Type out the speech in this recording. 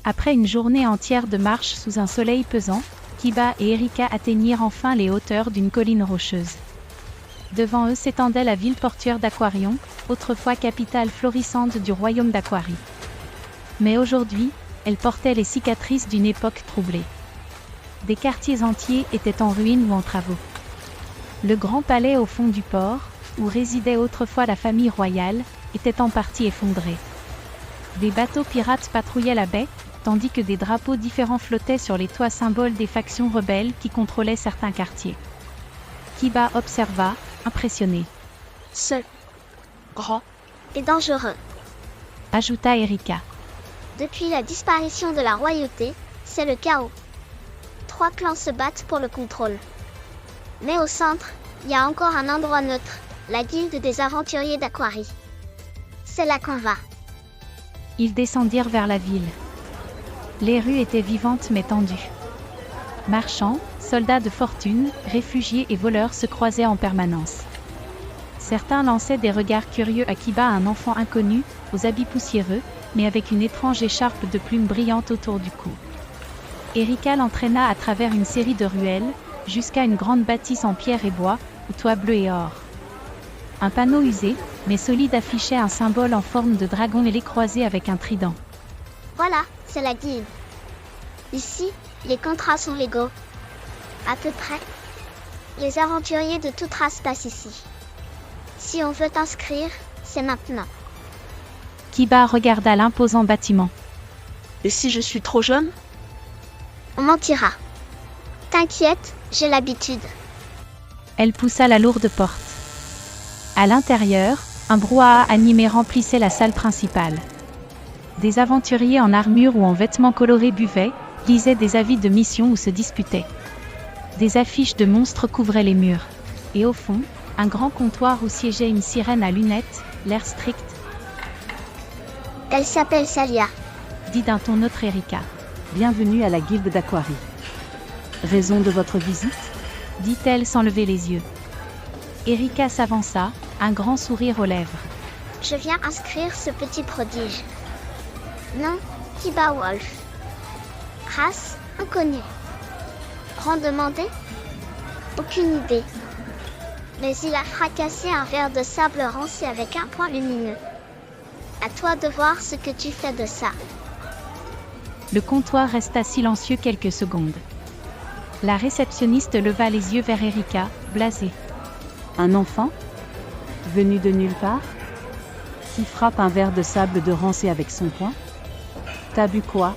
Après une journée entière de marche sous un soleil pesant, Kiba et Erika atteignirent enfin les hauteurs d'une colline rocheuse. Devant eux s'étendait la ville portuaire d'Aquarion, autrefois capitale florissante du royaume d'Aquarie. Mais aujourd'hui, elle portait les cicatrices d'une époque troublée. Des quartiers entiers étaient en ruine ou en travaux. Le grand palais au fond du port, où résidait autrefois la famille royale, était en partie effondré. Des bateaux pirates patrouillaient la baie, tandis que des drapeaux différents flottaient sur les toits symboles des factions rebelles qui contrôlaient certains quartiers. Kiba observa, impressionné. Seul, grand et dangereux, Ajouta Erika. Depuis la disparition de la royauté, c'est le chaos. 3 clans se battent pour le contrôle. Mais au centre, il y a encore un endroit neutre, la guilde des aventuriers d'Aquarie. C'est là qu'on va. Ils descendirent vers la ville. Les rues étaient vivantes mais tendues. Marchands, soldats de fortune, réfugiés et voleurs se croisaient en permanence. Certains lançaient des regards curieux à Kiba, un enfant inconnu, aux habits poussiéreux, mais avec une étrange écharpe de plumes brillantes autour du cou. Erika l'entraîna à travers une série de ruelles, jusqu'à une grande bâtisse en pierre et bois, au toit bleu et or. Un panneau usé, mais solide affichait un symbole en forme de dragon ailé croisé avec un trident. Voilà, c'est la guilde. Ici, les contrats sont légaux. À peu près. Les aventuriers de toute race passent ici. Si on veut t'inscrire, c'est maintenant. Kiba regarda l'imposant bâtiment. Et si je suis trop jeune? On mentira. T'inquiète, j'ai l'habitude. Elle poussa la lourde porte. À l'intérieur, un brouhaha animé remplissait la salle principale. Des aventuriers en armure ou en vêtements colorés buvaient, lisaient des avis de mission ou se disputaient. Des affiches de monstres couvraient les murs. Et au fond, un grand comptoir où siégeait une sirène à lunettes, l'air strict. Elle s'appelle Salia, Dit d'un ton neutre Erika. Bienvenue à la guilde d'Aquarie. Raison de votre visite? Dit-elle sans lever les yeux. Erika s'avança, un grand sourire aux lèvres. je viens inscrire ce petit prodige. Nom, Kiba Wolf. Race, inconnue. Rang demandé? Aucune idée. Mais il a fracassé un verre de sable rancé avec un point lumineux. À toi de voir ce que tu fais de ça. Le comptoir resta silencieux quelques secondes. La réceptionniste leva les yeux vers Erika, blasée. Un enfant? Venu de nulle part? Qui frappe un verre de sable de rancé avec son poing? T'as bu quoi,